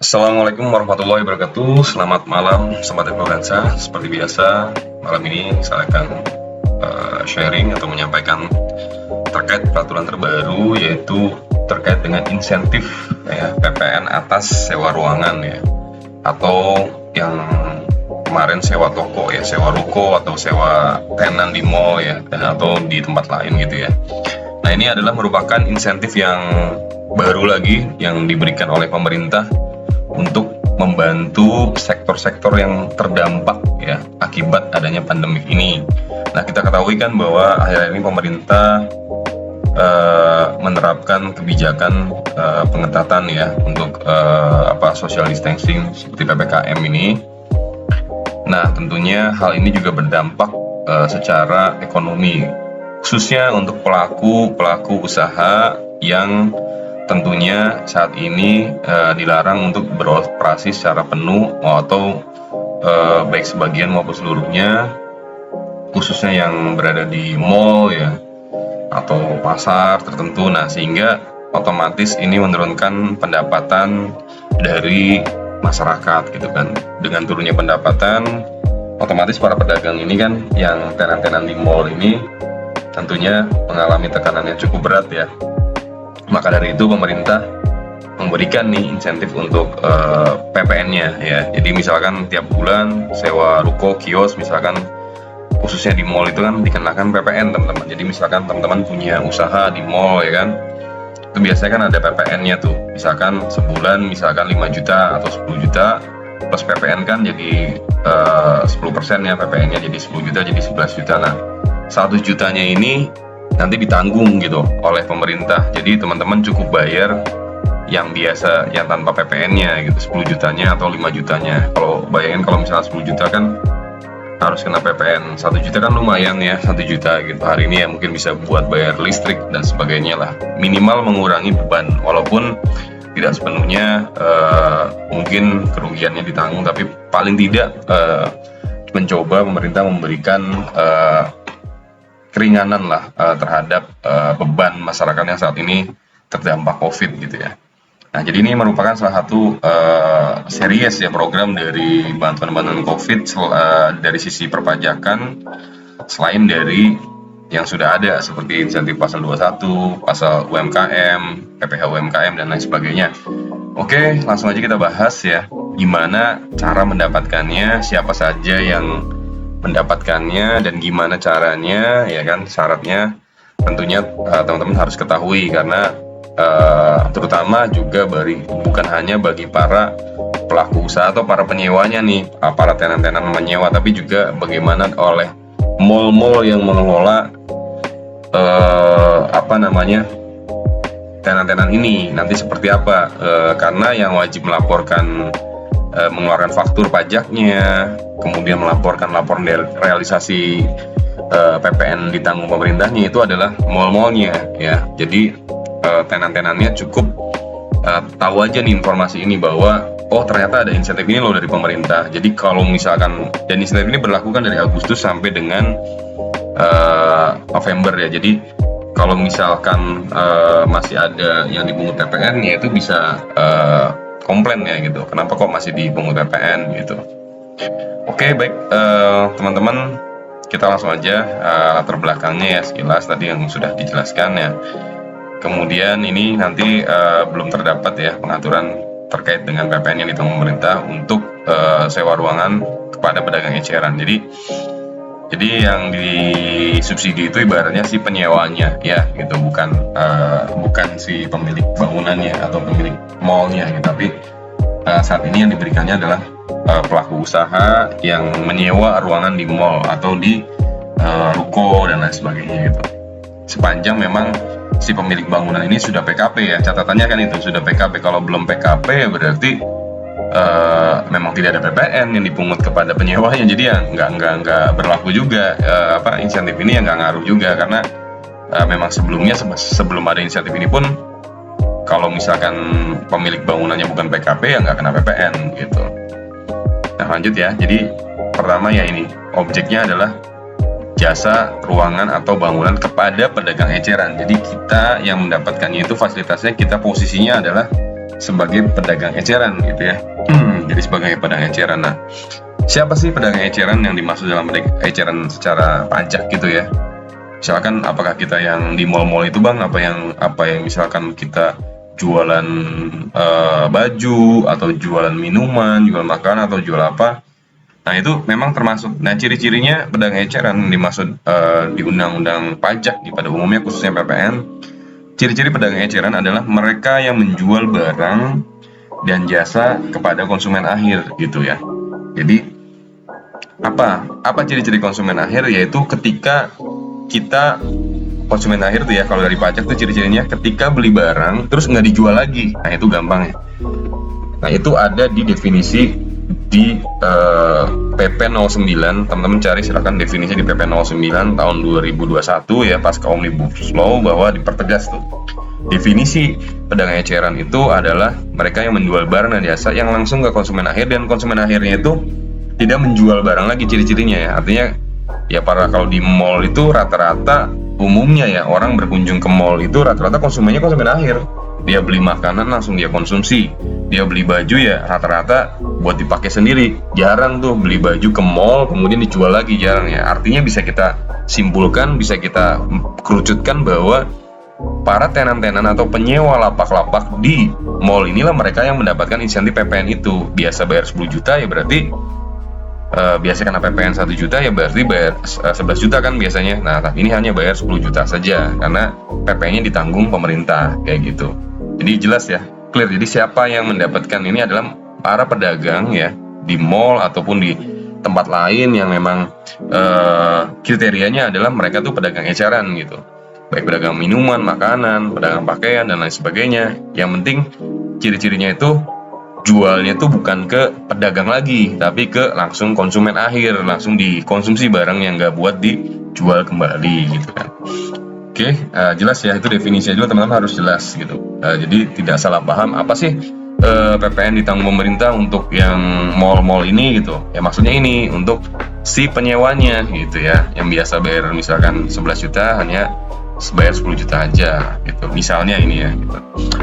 Assalamualaikum warahmatullahi wabarakatuh. Selamat malam, sobat influencer. Seperti biasa, malam ini saya akan sharing atau menyampaikan terkait peraturan terbaru, yaitu terkait dengan insentif ya, PPN atas sewa ruangan ya, atau yang kemarin sewa toko ya, sewa ruko atau sewa tenan di mall ya, dan atau di tempat lain gitu ya. Nah, ini adalah merupakan insentif yang baru lagi yang diberikan oleh pemerintah untuk membantu sektor-sektor yang terdampak ya akibat adanya pandemi ini. Nah, kita ketahui kan bahwa akhir-akhir ini pemerintah menerapkan kebijakan pengetatan ya untuk social distancing seperti PPKM ini. Nah, tentunya hal ini juga berdampak secara ekonomi, khususnya untuk pelaku usaha yang tentunya saat ini dilarang untuk beroperasi secara penuh atau baik sebagian maupun seluruhnya, khususnya yang berada di mall ya atau pasar tertentu. Nah, sehingga otomatis ini menurunkan pendapatan dari masyarakat gitu kan. Dengan turunnya pendapatan, otomatis para pedagang ini kan yang tenan-tenan di mall ini tentunya mengalami tekanan yang cukup berat ya. Maka dari itu pemerintah memberikan nih insentif untuk PPN-nya ya. Jadi misalkan tiap bulan sewa ruko, kios misalkan, khususnya di mall itu kan dikenakan PPN teman-teman. Jadi misalkan teman-teman punya usaha di mall ya kan, itu biasanya kan ada PPN-nya tuh. Misalkan sebulan misalkan 5 juta atau 10 juta plus PPN kan jadi 10% ya, PPN-nya jadi 10 juta jadi 11 juta. Nah, 100 jutanya ini nanti ditanggung gitu oleh pemerintah. Jadi teman-teman cukup bayar yang biasa, yang tanpa PPN-nya gitu, 10 jutanya atau 5 jutanya. Kalau bayangin kalau misalnya 10 juta kan harus kena PPN. 1 juta kan lumayan ya, 1 juta gitu. Hari ini ya mungkin bisa buat bayar listrik dan sebagainya lah. Minimal mengurangi beban, walaupun tidak sepenuhnya mungkin kerugiannya ditanggung, tapi paling tidak mencoba pemerintah memberikan keringanan lah terhadap beban masyarakat yang saat ini terdampak COVID gitu ya. Nah, jadi ini merupakan salah satu series ya program dari bantuan-bantuan COVID dari sisi perpajakan, selain dari yang sudah ada seperti insentif pasal 21, pasal UMKM, PPh UMKM dan lain sebagainya. Oke, langsung aja kita bahas ya, gimana cara mendapatkannya, siapa saja yang mendapatkannya dan gimana caranya ya kan. Syaratnya tentunya teman-teman harus ketahui, karena terutama juga bukan hanya bagi para pelaku usaha atau para penyewanya nih, para tenan-tenan menyewa, tapi juga bagaimana oleh mall-mall yang mengelola tenan-tenan ini nanti seperti apa, karena yang wajib melaporkan mengeluarkan faktur pajaknya, kemudian melaporkan laporan realisasi PPN ditanggung pemerintahnya itu adalah mall-mallnya ya. Jadi tenan-tenannya cukup tahu aja nih informasi ini, bahwa oh ternyata ada insentif ini loh dari pemerintah. Jadi kalau misalkan, dan insentif ini berlaku kan dari Agustus sampai dengan November ya. Jadi kalau misalkan masih ada yang dipungut PPN ya, itu bisa komplain ya gitu, kenapa kok masih dipungut PPN gitu. Oke, baik teman-teman, kita langsung aja latar belakangnya ya, sekilas tadi yang sudah dijelaskan ya. Kemudian ini nanti belum terdapat ya pengaturan terkait dengan PPN yang ditanggung pemerintah untuk sewa ruangan kepada pedagang eceran. Jadi yang disubsidi itu ibaratnya si penyewanya ya gitu, bukan si pemilik bangunannya atau pemilik mallnya gitu. Tapi saat ini yang diberikannya adalah pelaku usaha yang menyewa ruangan di mall atau di ruko dan lain sebagainya gitu. Sepanjang memang si pemilik bangunan ini sudah PKP ya, catatannya kan itu sudah PKP. Kalau belum PKP ya berarti memang tidak ada PPN yang dipungut kepada penyewanya. Jadi ya nggak berlaku juga insentif ini, yang nggak ngaruh juga, karena memang sebelumnya sebelum ada insentif ini pun kalau misalkan pemilik bangunannya bukan PKP ya nggak kena PPN gitu. Nah, lanjut ya. Jadi pertama ya, ini objeknya adalah jasa ruangan atau bangunan kepada pedagang eceran. Jadi kita yang mendapatkannya itu fasilitasnya, kita posisinya adalah sebagai pedagang eceran gitu ya. Jadi sebagai pedagang eceran. Nah, siapa sih pedagang eceran yang dimaksud dalam eceran secara pajak gitu ya? Misalkan apakah kita yang di mall-mall itu Bang, apa yang misalkan kita jualan baju atau jualan minuman, jual makanan atau jual apa? Nah, itu memang termasuk. Nah, ciri-cirinya pedagang eceran dimaksud di Undang-Undang Pajak pada umumnya khususnya PPN. Ciri-ciri pedagang eceran adalah mereka yang menjual barang dan jasa kepada konsumen akhir gitu ya. Jadi apa ciri-ciri konsumen akhir, yaitu ketika kita konsumen akhir tuh ya, kalau dari pajak tuh ciri-cirinya ketika beli barang terus nggak dijual lagi. Nah, itu gampang ya. Nah, itu ada di definisi di PP 09. Teman-teman cari silakan definisi di PP 09 tahun 2021 ya, pasca Omnibus Law, bahwa dipertegas tuh. Definisi pedagang eceran itu adalah mereka yang menjual barang dan jasa yang langsung ke konsumen akhir, dan konsumen akhirnya itu tidak menjual barang lagi, ciri-cirinya ya. Artinya ya, kalau di mall itu rata-rata umumnya ya, orang berkunjung ke mall itu rata-rata konsumennya konsumen akhir. Dia beli makanan langsung dia konsumsi, dia beli baju ya rata-rata buat dipakai sendiri. Jarang tuh beli baju ke mall kemudian dijual lagi, jarang ya. Artinya bisa kita simpulkan, bisa kita kerucutkan bahwa para tenan-tenan atau penyewa lapak-lapak di mall inilah mereka yang mendapatkan insentif PPN itu. Biasa bayar 10 juta ya berarti biasa kena PPN 1 juta ya berarti bayar 11 juta kan biasanya. Nah, tapi ini hanya bayar 10 juta saja karena PPN-nya ditanggung pemerintah kayak gitu. Jadi jelas ya, clear. Jadi siapa yang mendapatkan ini adalah para pedagang ya di mall ataupun di tempat lain yang memang kriterianya adalah mereka tuh pedagang eceran gitu. Baik pedagang minuman, makanan, pedagang pakaian dan lain sebagainya. Yang penting ciri-cirinya itu jualnya tuh bukan ke pedagang lagi, tapi ke langsung konsumen akhir, langsung dikonsumsi barang yang nggak buat dijual kembali gitu kan. Oke, jelas ya, itu definisinya juga teman-teman harus jelas gitu. Jadi tidak salah paham, apa sih PPN ditanggung pemerintah untuk yang mall-mall ini gitu. Ya maksudnya ini untuk si penyewanya gitu ya, yang biasa bayar misalkan 11 juta hanya bayar 10 juta aja gitu. Misalnya ini ya gitu.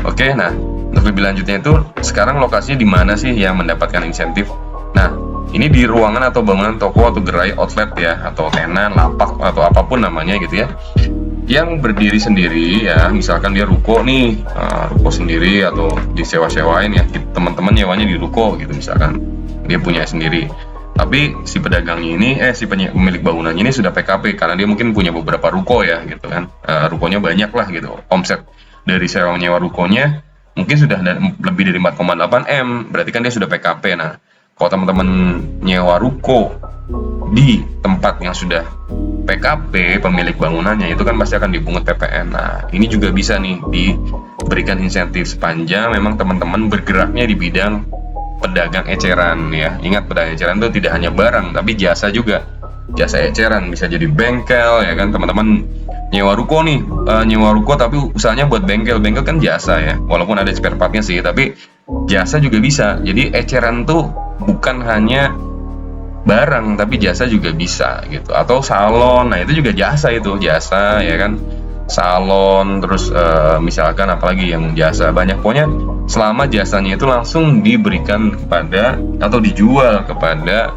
Oke, nah untuk lebih lanjutnya itu sekarang lokasinya di mana sih yang mendapatkan insentif? Nah, ini di ruangan atau bangunan toko atau gerai outlet ya, atau tenan, lapak atau apapun namanya gitu ya, yang berdiri sendiri ya. Misalkan dia ruko nih, ruko sendiri atau disewa-sewain ya, teman-teman nyewanya di ruko gitu misalkan, dia punya sendiri. Tapi si pedagang ini, si pemilik bangunan ini sudah PKP karena dia mungkin punya beberapa ruko ya gitu kan, rukonya banyak lah gitu. Omset dari sewa nyewa rukonya mungkin sudah lebih dari 4,8 M, berarti kan dia sudah PKP. Nah, kalau teman-teman nyewa ruko di tempat yang sudah PKP pemilik bangunannya, itu kan pasti akan dipungut PPN. Nah, ini juga bisa nih diberikan insentif sepanjang memang teman-teman bergeraknya di bidang pedagang eceran ya. Ingat, pedagang eceran itu tidak hanya barang tapi jasa juga. Jasa eceran bisa jadi bengkel ya kan, teman-teman nyewa ruko nih, nyewa ruko tapi usahanya buat bengkel kan jasa ya, walaupun ada spare partnya sih, tapi jasa juga bisa. Jadi eceran tuh bukan hanya barang tapi jasa juga bisa gitu. Atau salon, nah itu juga jasa, itu jasa ya kan, salon. Terus misalkan apalagi yang jasa banyak, pokoknya selama jasanya itu langsung diberikan kepada atau dijual kepada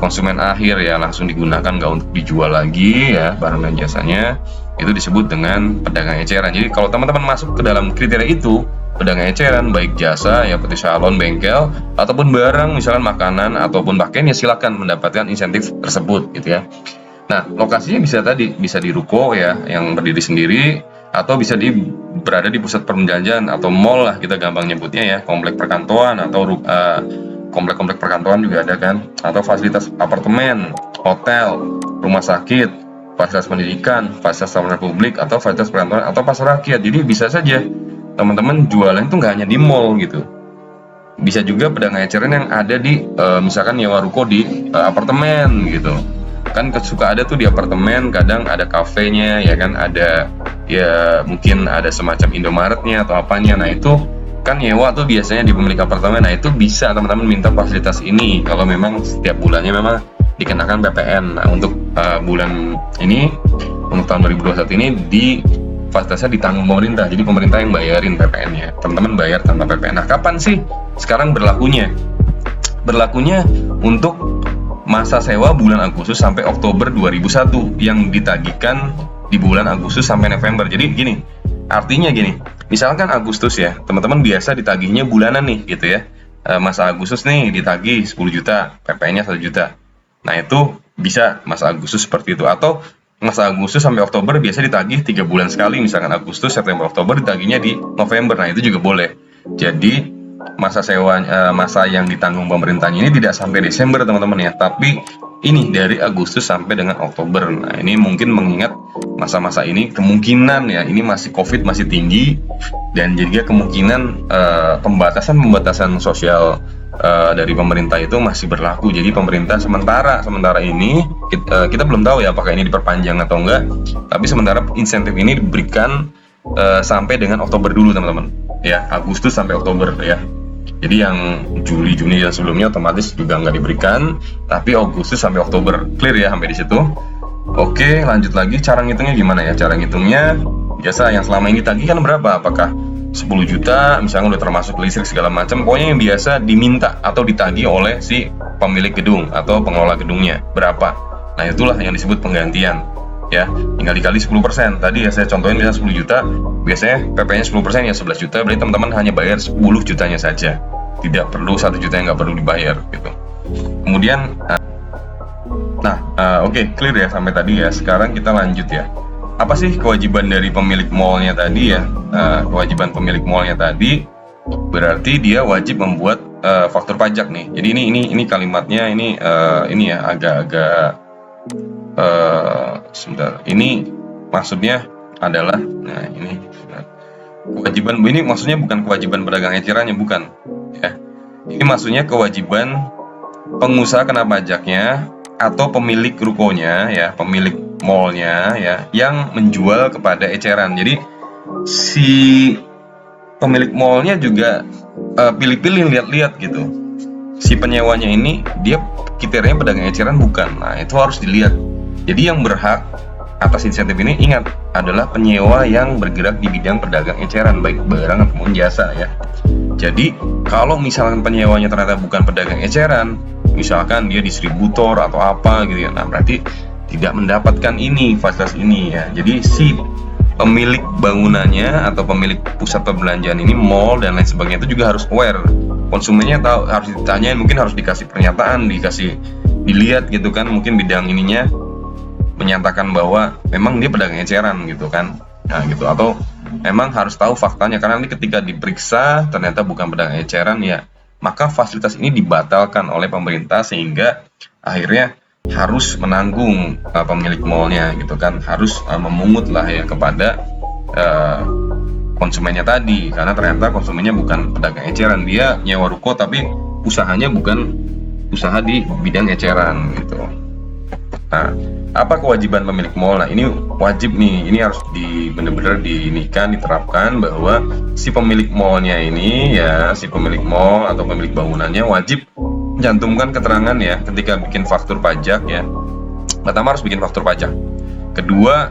konsumen akhir ya, langsung digunakan, nggak untuk dijual lagi ya barang dan jasanya, itu disebut dengan pedagang eceran. Jadi kalau teman-teman masuk ke dalam kriteria itu pedagang eceran, baik jasa ya seperti salon, bengkel, ataupun barang misalkan makanan ataupun pakaian, ya silakan mendapatkan insentif tersebut gitu ya. Nah, lokasinya bisa di ruko ya yang berdiri sendiri, atau bisa berada di pusat perbelanjaan atau mall lah kita gampang nyebutnya ya, komplek perkantoran atau komplek-komplek perkantoran juga ada kan, atau fasilitas apartemen, hotel, rumah sakit, fasilitas pendidikan, fasilitas taman publik, atau fasilitas perkantoran atau pasar rakyat. Jadi bisa saja teman-teman jualan itu nggak hanya di mall gitu, bisa juga pedagang eceran yang ada di misalkan nyewa ruko di apartemen gitu kan. Suka ada tuh di apartemen, kadang ada kafenya ya kan, ada ya mungkin ada semacam Indomaretnya atau apanya. Nah itu kan nyewa tuh biasanya di pemilik apartemen. Nah itu bisa teman-teman minta fasilitas ini kalau memang setiap bulannya memang dikenakan PPN. Nah untuk bulan ini, untuk tahun 2021 ini fasilitasnya ditanggung pemerintah. Jadi pemerintah yang bayarin PPN-nya. Teman-teman bayar tanpa PPN. Nah, kapan sih sekarang berlakunya? Berlakunya untuk masa sewa bulan Agustus sampai Oktober 2001 yang ditagihkan di bulan Agustus sampai November. Jadi gini, artinya gini, misalkan Agustus ya, teman-teman biasa ditagihnya bulanan nih gitu ya. Masa Agustus nih ditagih 10 juta, PPN-nya 1 juta. Nah, itu bisa masa Agustus seperti itu. Atau masa Agustus sampai Oktober biasa ditagih 3 bulan sekali, misalkan Agustus, September, Oktober ditagihnya di November. Nah, itu juga boleh. Jadi masa sewa masa yang ditanggung pemerintahnya ini tidak sampai Desember teman-teman ya, tapi ini dari Agustus sampai dengan Oktober. Nah, ini mungkin mengingat masa-masa ini kemungkinan ya, ini masih COVID masih tinggi, dan juga kemungkinan pembatasan sosial dari pemerintah itu masih berlaku. Jadi pemerintah sementara ini kita belum tahu ya apakah ini diperpanjang atau enggak, tapi sementara insentif ini diberikan sampai dengan Oktober dulu teman-teman ya, Agustus sampai Oktober ya. Jadi yang Juli, Juni dan sebelumnya otomatis juga nggak diberikan, tapi Agustus sampai Oktober. Clear ya sampai di situ? Oke, lanjut lagi. Cara ngitungnya gimana ya? Cara ngitungnya biasa yang selama ini tagih kan berapa? Apakah 10 juta misalnya udah termasuk listrik segala macam, pokoknya yang biasa diminta atau ditagih oleh si pemilik gedung atau pengelola gedungnya berapa. Nah, itulah yang disebut penggantian ya, tinggal dikali 10%. Tadi ya saya contohin misalnya 10 juta, biasanya PP-nya 10% ya 11 juta, berarti teman-teman hanya bayar 10 jutanya saja, tidak perlu 1 juta yang nggak perlu dibayar gitu. Kemudian oke, clear ya sampai tadi ya. Sekarang kita lanjut ya, apa sih kewajiban dari pemilik mallnya tadi ya? Kewajiban pemilik mallnya tadi berarti dia wajib membuat faktur pajak nih. Jadi ini kalimatnya ini ya agak-agak sebentar. Ini maksudnya adalah, nah ini kewajiban, ini maksudnya bukan kewajiban pedagang ecerannya, bukan ya. Ini maksudnya kewajiban pengusaha kena pajaknya atau pemilik rukonya ya, pemilik mallnya ya, yang menjual kepada eceran. Jadi si pemilik mallnya juga pilih-pilih, lihat-lihat gitu. Si penyewanya ini dia kriterianya pedagang eceran bukan. Nah, itu harus dilihat. Jadi yang berhak atas insentif ini, ingat, adalah penyewa yang bergerak di bidang pedagang eceran, baik barang maupun jasa ya. Jadi kalau misalkan penyewanya ternyata bukan pedagang eceran, misalkan dia distributor atau apa gitu ya, nah berarti tidak mendapatkan ini, fasilitas ini ya. Jadi si pemilik bangunannya atau pemilik pusat perbelanjaan ini, mall dan lain sebagainya, itu juga harus aware. Konsumennya tahu, harus ditanyain, mungkin harus dikasih pernyataan, dilihat gitu kan, mungkin bidang ininya menyatakan bahwa memang dia pedagang eceran gitu kan, nah gitu, atau memang harus tahu faktanya, karena ini ketika diperiksa ternyata bukan pedagang eceran ya, maka fasilitas ini dibatalkan oleh pemerintah, sehingga akhirnya harus menanggung pemilik mallnya gitu kan, harus memungut lah ya kepada konsumennya tadi, karena ternyata konsumennya bukan pedagang eceran, dia nyewa ruko tapi usahanya bukan usaha di bidang eceran gitu. Nah, apa kewajiban pemilik mall? Nah, ini wajib nih, ini harus benar-benar diterapkan bahwa si pemilik mallnya ini ya, si pemilik mall atau pemilik bangunannya wajib mencantumkan keterangan ya ketika bikin faktur pajak ya. Pertama harus bikin faktur pajak. Kedua,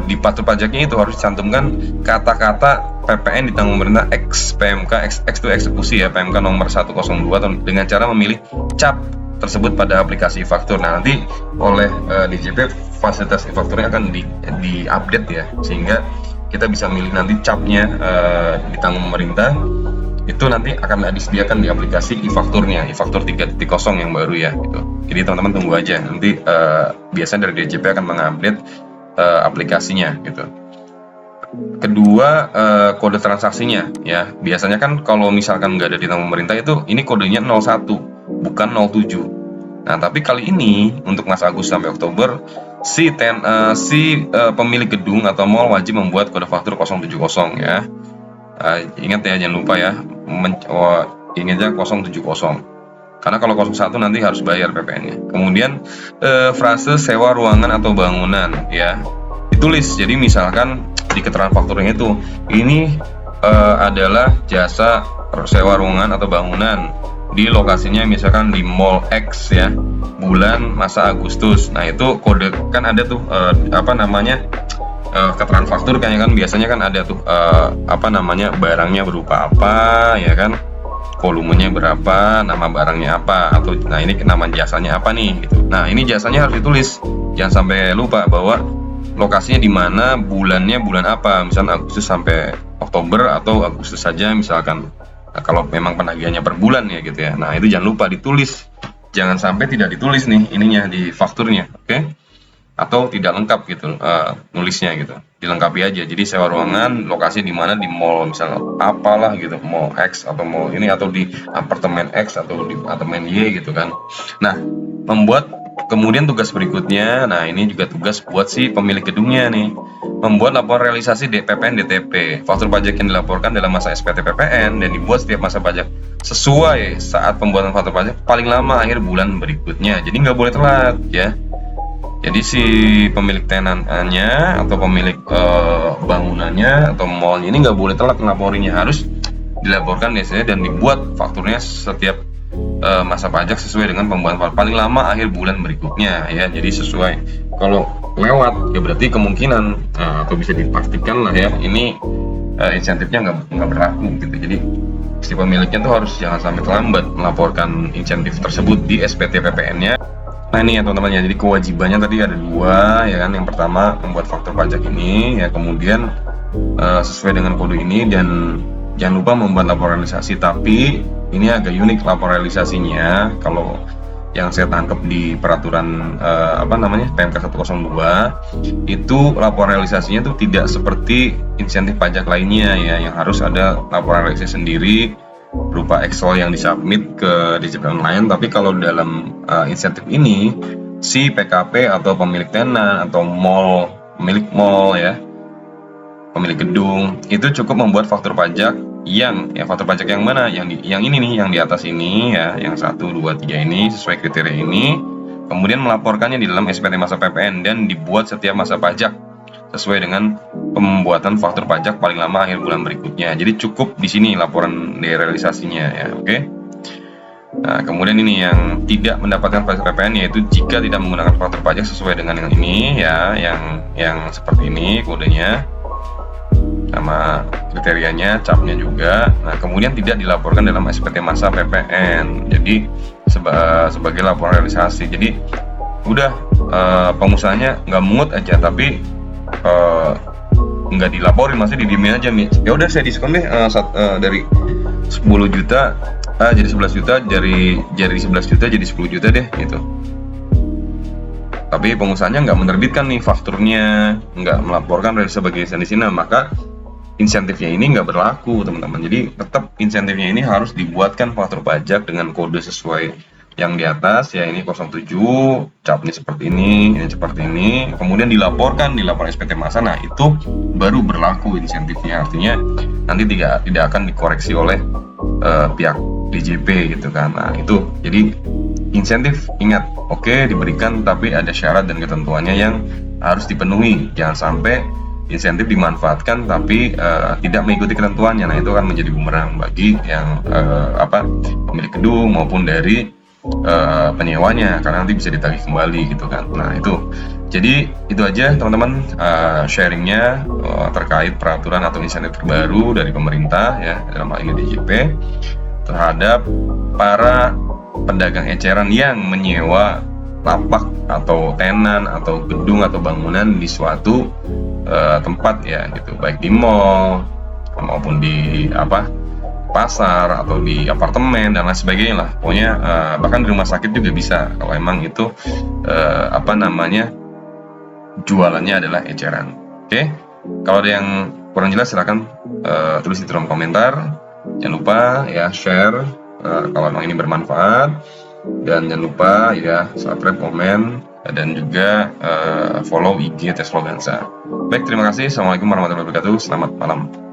di faktur pajaknya itu harus dicantumkan kata-kata PPN ditanggung pemerintah X PMK, X itu eksekusi ya, PMK nomor 102, dengan cara memilih cap tersebut pada aplikasi faktur. Nah, nanti oleh DJP fasilitas e-fakturnya akan di-update ya, sehingga kita bisa milih nanti capnya ditanggung pemerintah. Itu nanti akan disediakan di aplikasi e-fakturnya, e-faktur 3.0 yang baru ya gitu. Jadi teman-teman tunggu aja, nanti biasanya dari DJP akan mengupdate aplikasinya gitu. Kedua, kode transaksinya ya. Biasanya kan kalau misalkan nggak ada ditanggung pemerintah itu, ini kodenya 01 bukan 07. Nah, tapi kali ini untuk masa Agustus sampai Oktober, si pemilik gedung atau mall wajib membuat kode faktur 070 ya. Ingat ya, jangan lupa ya, ingatnya 070. Karena kalau 01 nanti harus bayar PPN-nya. Kemudian frase sewa ruangan atau bangunan ya, ditulis. Jadi misalkan di keterangan fakturnya itu, ini adalah jasa sewa ruangan atau bangunan di lokasinya misalkan di Mall X ya, bulan masa Agustus. Nah, itu kode kan ada tuh keterangan faktur kayaknya kan biasanya kan ada tuh apa namanya, barangnya berupa apa ya kan, volumenya berapa, nama barangnya apa, atau nah ini nama jasanya apa nih gitu. Nah ini jasanya harus ditulis, jangan sampai lupa bahwa lokasinya di mana, bulannya bulan apa, misalnya Agustus sampai Oktober atau Agustus saja misalkan. Nah, kalau memang penagihannya per bulan ya gitu ya. Nah itu jangan lupa ditulis, jangan sampai tidak ditulis nih ininya di fakturnya, oke? Atau tidak lengkap gitu nulisnya gitu, dilengkapi aja. Jadi sewa ruangan, lokasi di mana, di mall misalnya apalah gitu, mall X atau mall ini, atau di apartemen X atau di apartemen Y gitu kan. Nah kemudian tugas berikutnya, nah ini juga tugas buat si pemilik gedungnya nih, membuat laporan realisasi PPN DTP, faktur pajak yang dilaporkan dalam masa SPT PPN dan dibuat setiap masa pajak sesuai saat pembuatan faktur pajak paling lama akhir bulan berikutnya. Jadi nggak boleh telat ya. Jadi si pemilik tenannya atau pemilik bangunannya atau mallnya ini nggak boleh telat ngelaporinya, harus dilaporkan biasanya dan dibuat fakturnya setiap masa pajak sesuai dengan pembuatan paling lama akhir bulan berikutnya ya. Jadi sesuai. Kalau lewat ya berarti kemungkinan atau bisa dipastikan lah ya, ini insentifnya nggak berlaku gitu. Jadi si pemiliknya tuh harus jangan sampai terlambat melaporkan insentif tersebut di SPT PPN-nya. Nah ini ya teman-teman ya, jadi kewajibannya tadi ada dua ya kan. Yang pertama membuat faktur pajak ini ya, kemudian sesuai dengan kode ini, dan jangan lupa membuat laporan realisasi. Tapi ini agak unik laporan realisasinya, kalau yang saya tangkap di peraturan apa namanya PMK 102 itu laporan realisasinya tuh tidak seperti insentif pajak lainnya ya, yang harus ada laporan realisasi sendiri berupa Excel yang disubmit ke DJP online. Tapi kalau dalam insentif ini, si PKP atau pemilik tenan atau pemilik mall ya, pemilik gedung itu cukup membuat faktur pajak faktur pajak yang mana, yang ini nih, yang di atas ini ya, yang 1, 2, 3 ini sesuai kriteria ini, kemudian melaporkannya di dalam SPT masa PPN dan dibuat setiap masa pajak sesuai dengan pembuatan faktur pajak paling lama akhir bulan berikutnya. Jadi cukup di sini laporan realisasinya ya, oke. Nah, kemudian ini yang tidak mendapatkan faktur PPN, yaitu jika tidak menggunakan faktur pajak sesuai dengan yang ini ya, yang seperti ini kodenya sama kriterianya, capnya juga. Nah, kemudian tidak dilaporkan dalam SPT masa PPN. Jadi sebagai laporan realisasi. Jadi udah pengusahanya nggak mungut aja, tapi nggak dilaporin, masih didiemin aja nih. Ya udah saya diskon deh dari 10 juta jadi 11 juta, dari 11 juta jadi 10 juta deh gitu. Tapi pengusahanya nggak menerbitkan nih fakturnya, nggak melaporkan sebagai insentif, maka insentifnya ini nggak berlaku teman-teman. Jadi tetap insentifnya ini harus dibuatkan faktur pajak dengan kode sesuai yang di atas ya, ini 07, capnya seperti ini seperti ini, kemudian dilaporkan di laporan SPT masa. Nah itu baru berlaku insentifnya, artinya nanti tidak akan dikoreksi oleh pihak DJP gitu kan. Nah itu jadi insentif, ingat, oke, diberikan, tapi ada syarat dan ketentuannya yang harus dipenuhi. Jangan sampai insentif dimanfaatkan tapi tidak mengikuti ketentuannya. Nah itu akan menjadi bumerang bagi yang pemilik gedung maupun dari penyewanya, karena nanti bisa ditagih kembali gitu kan. Nah itu, jadi itu aja teman-teman sharingnya terkait peraturan atau insentif terbaru dari pemerintah ya, dalam hal ini DJP, terhadap para pedagang eceran yang menyewa lapak atau tenan atau gedung atau bangunan di suatu tempat ya gitu, baik di mall maupun di pasar atau di apartemen dan lain sebagainya lah. Pokoknya bahkan di rumah sakit juga bisa, kalau emang itu jualannya adalah eceran. Oke, kalau ada yang kurang jelas silahkan tulis di kolom komentar. Jangan lupa ya share kalau emang ini bermanfaat, dan jangan lupa ya subscribe, komen, dan juga follow IG Tes Logansa. Baik, terima kasih. Assalamualaikum warahmatullahi wabarakatuh. Selamat malam.